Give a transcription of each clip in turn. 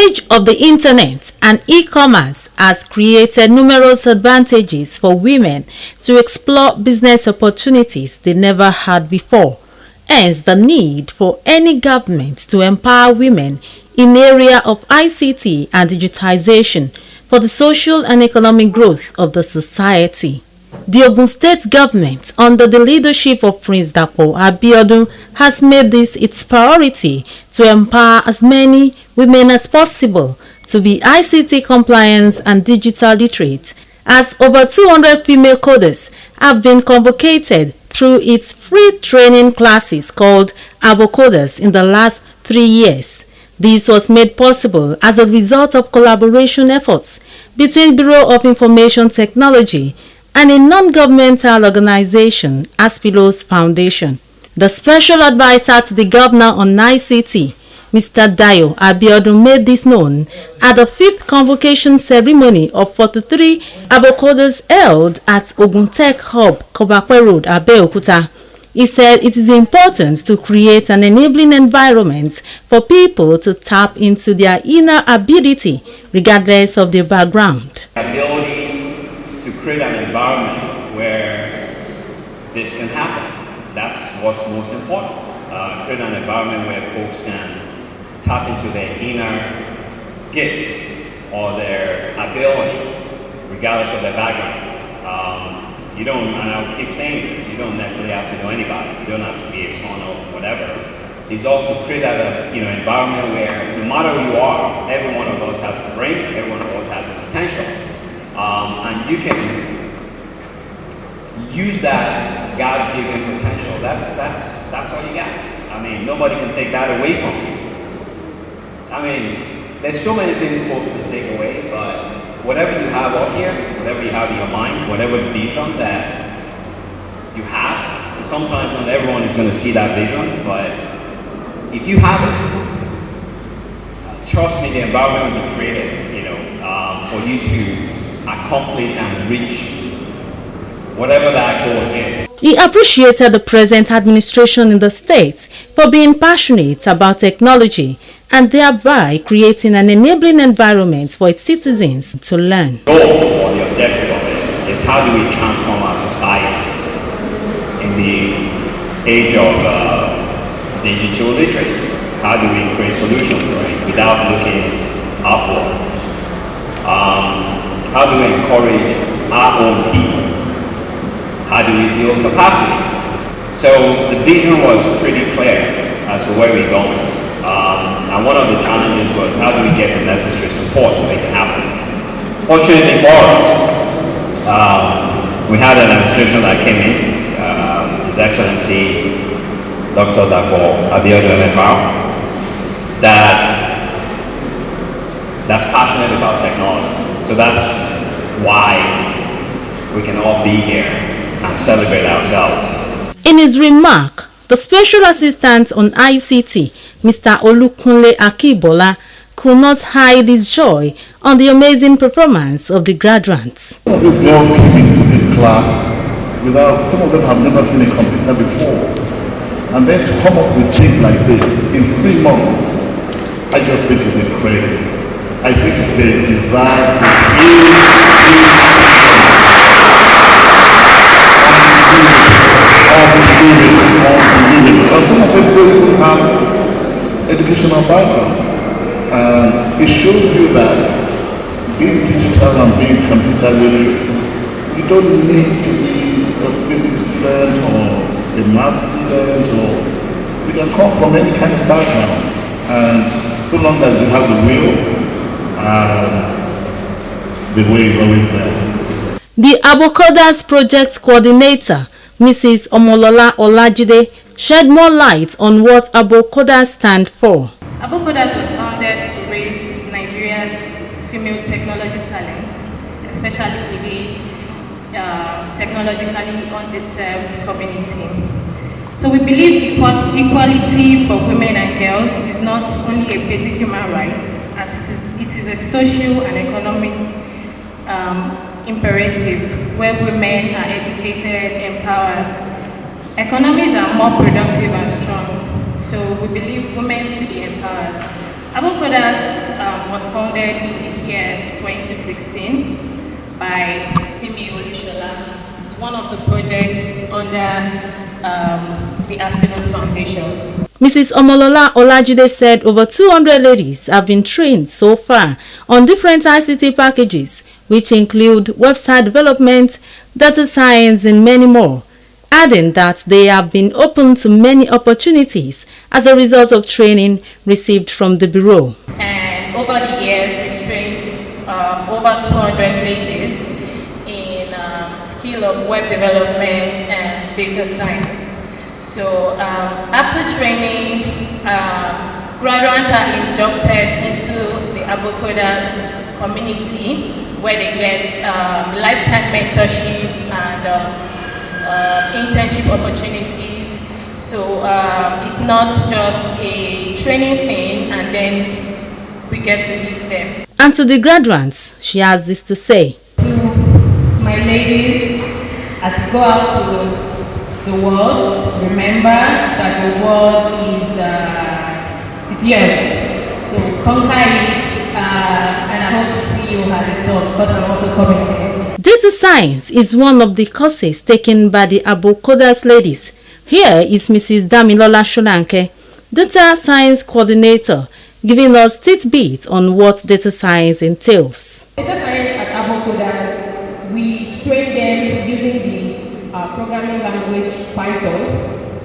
age of the internet and e-commerce has created numerous advantages for women to explore business opportunities they never had before. Hence, the need for any government to empower women in the area of ICT and digitization for the social and economic growth of the society. The Ogun State Government, under the leadership of Prince Dapo Abiodun, has made this its priority to empower as many women as possible to be ICT compliant and digital literate, as over 200 female coders have been convocated through its free training classes called Coders in the last 3 years. This was made possible as a result of collaboration efforts between Bureau of Information Technology and a non-governmental organization, Aspilos Foundation. The special advisor to the governor on ICT, Mr. Dapo Abiodun, made this known at the 5th convocation ceremony of 43 Coders held at Ogun Tech Hub, Kobakwe Road, Abeokuta. He said it is important to create an enabling environment for people to tap into their inner ability regardless of their background. To create an environment where this can happen. That's what's most important. Create an environment where folks can tap into their inner gift or their ability, regardless of their background. You don't, and I'll keep saying this, you don't necessarily have to know anybody. You don't have to be a son or whatever. It's also create an environment where no matter who you are, every one of us has a brain, every one of us has a potential. And you can use that God-given potential. That's all you got. I mean, nobody can take that away from you. I mean, there's so many things folks can take away, but whatever you have up here, whatever you have in your mind, whatever vision that you have, and sometimes not everyone is going to see that vision, but if you have it, trust me, the environment will be created, for you to accomplish and reach whatever that goal is. He appreciated the present administration in the state for being passionate about technology and thereby creating an enabling environment for its citizens to learn. The goal or the objective of it is how do we transform our society in the age of digital literacy? How do we create solutions for it without looking upward? How do we encourage our own people? How do we build capacity? So the vision was pretty clear as to where we're going. And one of the challenges was how do we get the necessary support to make it happen? Fortunately for us, we had an administration that came in, His Excellency Dr. Dapo Abiodun MFR, that's passionate about technology. So that's why we can all be here and celebrate ourselves. In his remark, the Special Assistant on ICT, Mr. Olukunle Akibola, could not hide his joy on the amazing performance of the graduates. Some of these girls came into this class without, some of them have never seen a computer before. And then to come up with things like this in 3 months, I just think is incredible. I think they deserve unbelievable. And some of them don't even have educational backgrounds. And it shows you that being digital and being computer literate, you don't need to be a physics student or a math student, or you can come from any kind of background. And so long as you have the will, the way is always there. The Coders project coordinator, Mrs. Omolola Olajide, shed more light on what Coders stand for. Coders was founded to raise Nigeria's female technology talents, especially within technologically undeserved community. So we believe equality for women and girls is not only a basic human right, and it is a social and economic imperative where women are educated, empowered. Economies are more productive and strong, so we believe women should be empowered. Abokodas was founded in the year 2016 by Simi Olushola. It's one of the projects under the Aspinos Foundation. Mrs. Omolola Olajide said over 200 ladies have been trained so far on different ICT packages, which include website development, data science, and many more, adding that they have been open to many opportunities as a result of training received from the Bureau. And over the years, we've trained over 200 ladies in skill of web development and data science. So after training, graduates are inducted into the Abokodas community where they get lifetime mentorship and internship opportunities. So it's not just a training thing and then we get to leave them. And to the graduates, she has this to say. To my ladies, as you go out to the world, remember that the world is yours. So conquer it, and I hope to see you at the top because I'm also coming there. Data science is one of the courses taken by the Abokodas ladies. Here is Mrs. Damilola Sholanke, data science coordinator, giving us tidbits on what data science entails. Data science at Abokodas, we train them using the programming language Python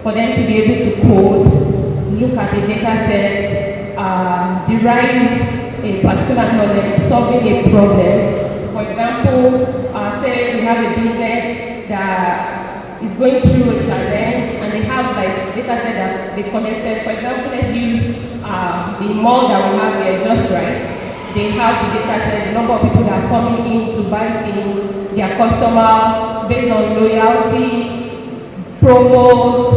for them to be able to code, look at the data sets, derive a particular knowledge, solving a problem. For example, say we have a business that is going through a challenge and they have like data set that they collected. For example, let's use the mall that we have here, Just Right. They have the data set, the number of people that are coming in to buy things, their customer, based on loyalty, promos,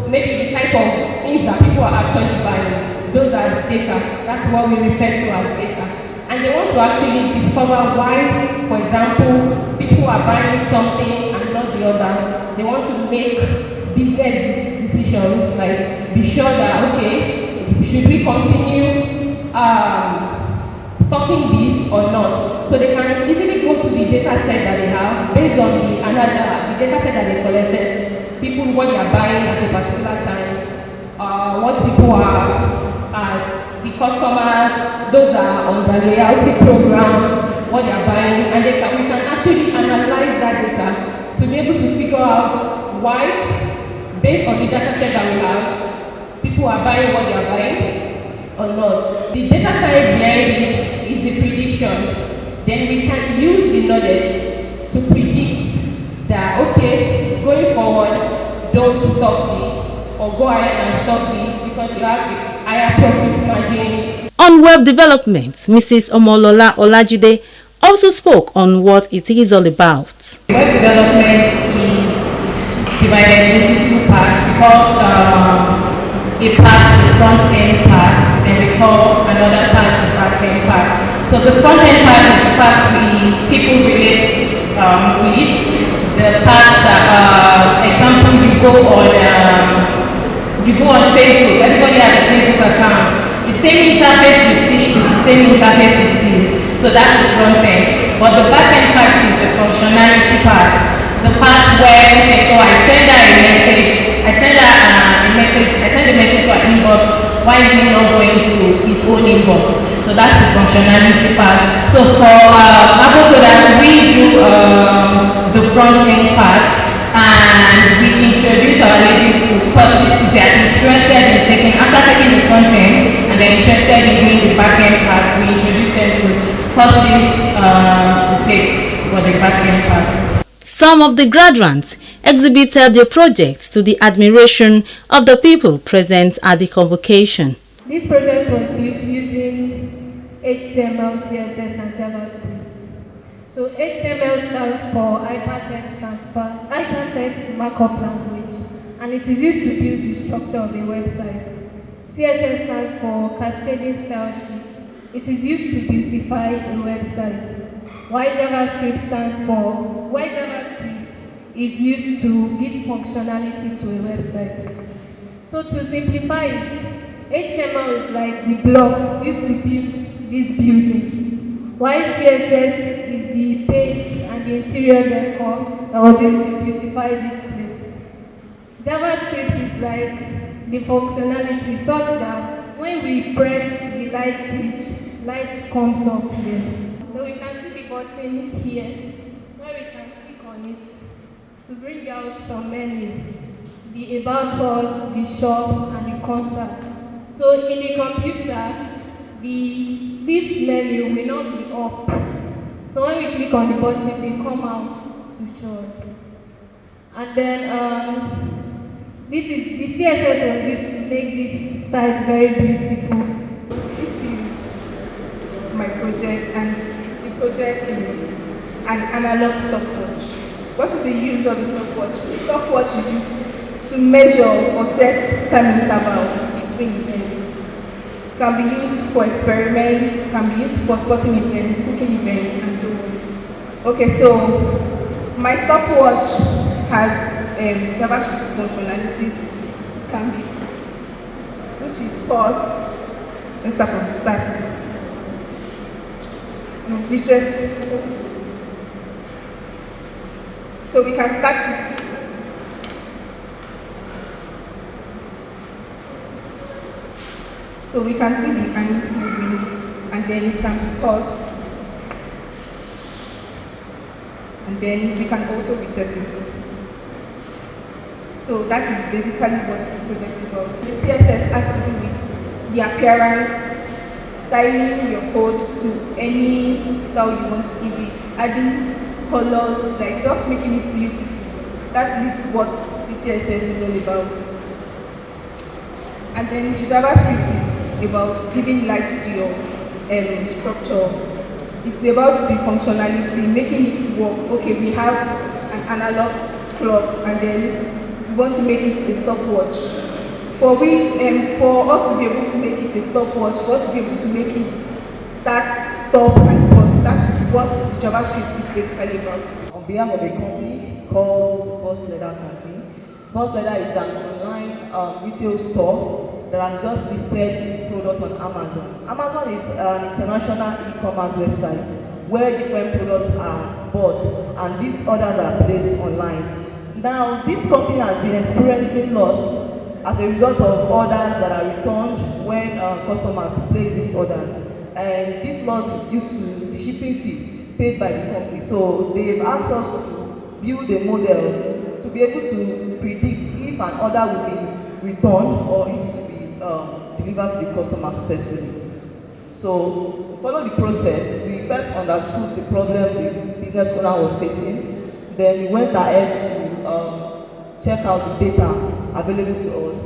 maybe the type of things that people are actually buying. Those are data. That's what we refer to as data. And they want to actually discover why, for example, people are buying something and not the other. They want to make business decisions, like be sure that, okay, should we continue stocking this or not? So they can easily go to the data set that they have based on the data set that they collected, people, what they are buying at a particular time, what people are, the customers, those are on the loyalty program, what they are buying, and we can actually analyze that data to be able to figure out why, based on the data set that we have, people are buying what they are buying or not. The data science behind is the prediction. Then we can use the knowledge to predict that, okay, going forward, don't stop this, or go ahead and stop this because you have a higher profit margin. On web development, Mrs. Omolola Olajide also spoke on what it is all about. Web development is divided into two parts. We call a part the front end part, then we call another part the back end part. So the front end part is the part people relate with. The part that, example, you go on Facebook. Everybody has a Facebook account. The same interface you see is the same interface you see. So that's the front end. But the back end part is the functionality part. The part where, okay, so I send her a message. I send a message to her inbox. Why is he not going to his own inbox? So that's the functionality part. So for Abokodas, we do the front end part, and we introduce our ladies to courses if they are interested in taking, after taking the front end, and they're interested in doing the back end part, we introduce them to courses to take for the back end part. Some of the graduates exhibited their projects to the admiration of the people present at the convocation. This project was built using HTML, CSS, and JavaScript. So HTML stands for Hypertext Transfer, Hypertext Markup Language, and it is used to build the structure of a website. CSS stands for Cascading Style Sheet. It is used to beautify a website. JavaScript is used to give functionality to a website. So to simplify it, HTML is like the block used to build this building, while CSS is the paint and the interior decor that was used to beautify this place. JavaScript is like the functionality such that when we press the light switch, light comes up here. So we can see the button here, where we can click on it to bring out some menu. The About Us, the Shop, and the Contact. So in the computer, this menu will not be up. So when we click on the button, they come out to show us. And then this is the CSS was used to make this site very beautiful. This is my project, and the project is an analog stopwatch. What is the use of the stopwatch? The stopwatch is used to measure or set time interval between events. It can be used for experiments, can be used for sporting events, cooking events, and so on. Okay, so my stopwatch has JavaScript functionalities. It can be, which is pause. Let's start from start. Reset. So we can start it. So we can see the hand moving, and then it can be paused. And then we can also reset it. So that is basically what the project is about. The CSS has to do with the appearance, styling your code to any style you want to give it, adding colors, like just making it beautiful. That is what the CSS is all about. And then the JavaScript is about giving life to your structure. It's about the functionality, making it work. Okay, we have an analog clock, and then we want to make it a stopwatch. For us to be able to make it a stopwatch, for us to be able to make it start, stop, and pause, that's what the JavaScript is basically about. On behalf of a company called Boss Leather Company, Boss Leather is an online retail store that has just listed its product on Amazon. Amazon is an international e-commerce website where different products are bought and these orders are placed online. Now, this company has been experiencing loss as a result of orders that are returned when customers place these orders. And this loss is due to the shipping fee paid by the company. So they've asked us to build a model to be able to predict if an order will be returned or if it will be delivered to the customer successfully. So to follow the process, we first understood the problem the business owner was facing. Then we went ahead to check out the data available to us.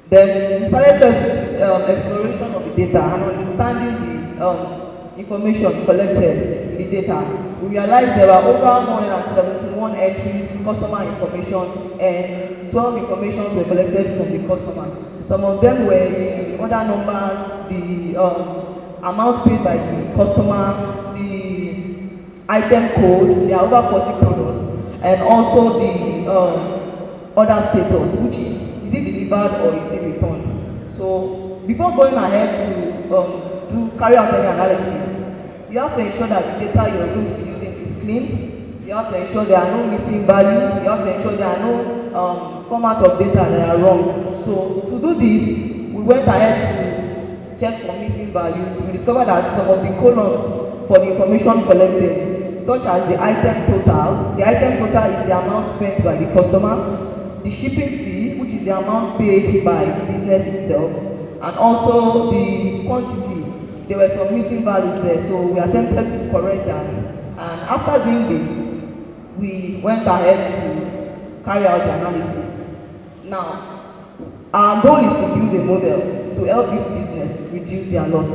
Then we started first with exploration of the data and understanding the information collected in the data. We realized there were over 171 entries, customer information, and 12 informations were collected from the customer. Some of them were the order numbers, the amount paid by the customer, the item code, there are over 40 products, and also the order status, which is it delivered or is it returned? So before going ahead to carry out any analysis, you have to ensure that the data you're going to be using is clean. You have to ensure there are no missing values. You have to ensure there are no formats of data that are wrong. So to do this, we went ahead to check for missing values. We discovered that some of the columns for the information collected, such as the item total is the amount spent by the customer, the shipping fee, which is the amount paid by the business itself, and also the quantity. There were some missing values there, so we attempted to correct that. And after doing this, we went ahead to carry out the analysis. Now, our goal is to build a model to help this business reduce their loss.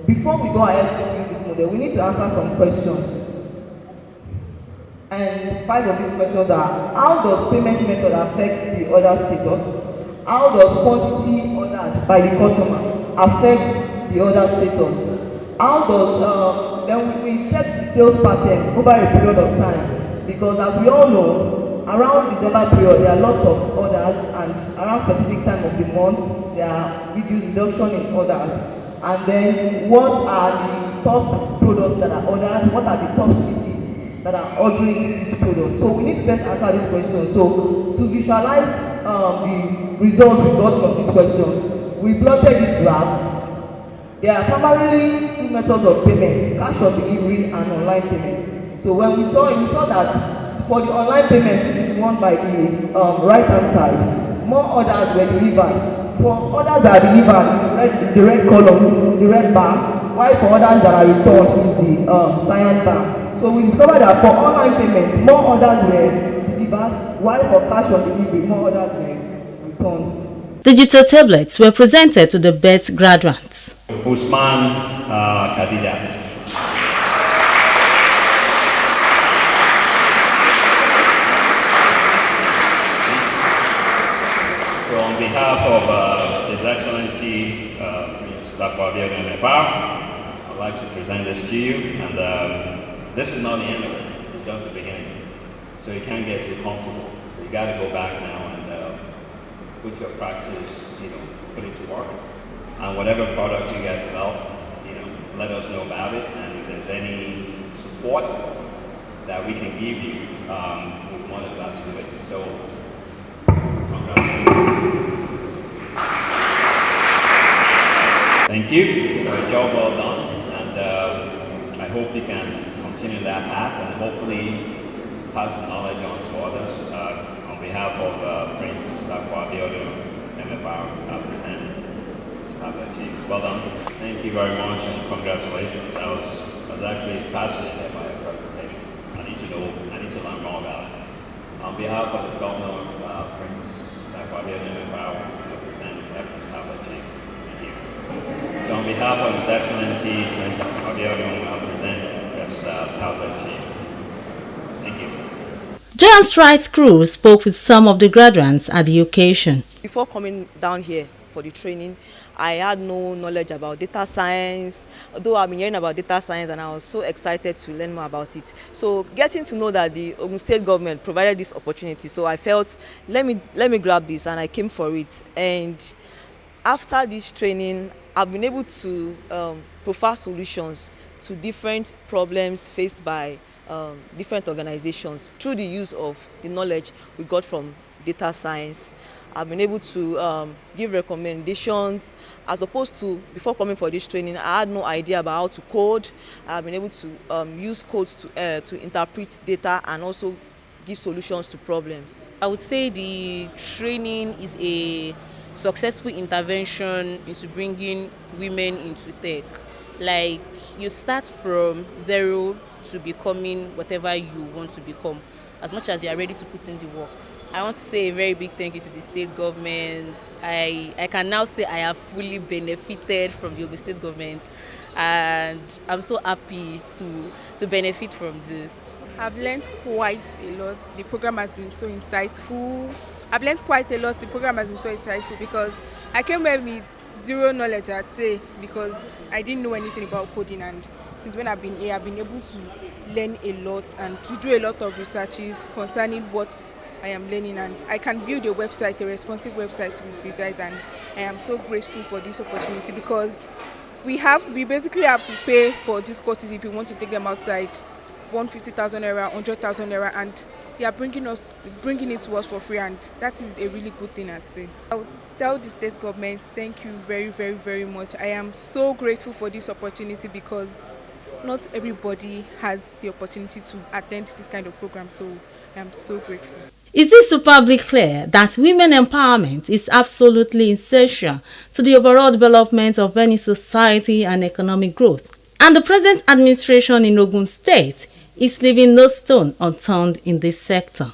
Before we go ahead to build this model, we need to answer some questions. And 5 of these questions are: how does payment method affect the order status? How does quantity ordered by the customer affect the order status? How does then we check the sales pattern over a period of time, because as we all know, around December period, there are lots of orders, and around specific time of the month, there are reduction in orders. And then, what are the top products that are ordered? What are the top cities that are ordering these products? So we need to first answer this question. So to visualize the results we got from these questions, we plotted this graph. There are primarily two methods of payment: cash on delivery and online payment. So when we saw that for the online payment, which is won by the right-hand side, more orders were delivered. For orders that are delivered, the red column, the red bar, while for orders that are returned is the cyan bar. So we discovered that for online payment, more orders were delivered, while for cash on delivery, more orders were returned. Digital tablets were presented to the best graduates. Usman Kadidat. So on behalf of His Excellency Prince Dapo Abiodun, I'd like to present this to you, and this is not the end of it, it's just the beginning. So you can't get too comfortable. So you got to go back now and put your practice, put it to work. And whatever product you guys develop, let us know about it. And if there's any support that we can give you, we want to do it. So, congratulations. Thank you. A job well done. And I hope you can continue that path and hopefully pass the knowledge on to others. On behalf of Prince Dapo Abiodun, I present. Well done. Thank you very much and congratulations. I was actually fascinated by your presentation. I need to learn more about it. On behalf of the governor, Prince Dapo Abiodun, I present Prince Dapo Chief. Thank you. So on behalf of His Excellency Prince Dapo Abiodun, I present this tablet Chief. Thank you. Giant Strides crew spoke with some of the graduates at the occasion. Before coming down here for the training, I had no knowledge about data science, although I've been hearing about data science and I was so excited to learn more about it. So getting to know that the Ogun State Government provided this opportunity, so I felt, let me grab this, and I came for it. And after this training, I've been able to provide solutions to different problems faced by different organizations through the use of the knowledge we got from data science. I've been able to give recommendations, as opposed to before coming for this training, I had no idea about how to code. I've been able to use codes to interpret data and also give solutions to problems. I would say the training is a successful intervention into bringing women into tech. Like, you start from zero to becoming whatever you want to become, as much as you are ready to put in the work. I want to say a very big thank you to the state government. I can now say I have fully benefited from the Ogun State Government, and I'm so happy to benefit from this. I've learned quite a lot. The program has been so insightful. I've learned quite a lot. The program has been so insightful because I came here with zero knowledge, I'd say, because I didn't know anything about coding, and since when I've been here, I've been able to learn a lot and to do a lot of researches concerning what I am learning, and I can build a website, a responsive website to be precise, and I am so grateful for this opportunity because we basically have to pay for these courses if we want to take them outside, 150,000 naira, 100,000 naira, and they are bringing it to us for free, and that is a really good thing, I'd say. I would tell the state government, thank you very, very, very much. I am so grateful for this opportunity because not everybody has the opportunity to attend this kind of program, so I am so grateful. It is superbly clear that women empowerment is absolutely essential to the overall development of any society and economic growth. And the present administration in Ogun State is leaving no stone unturned in this sector.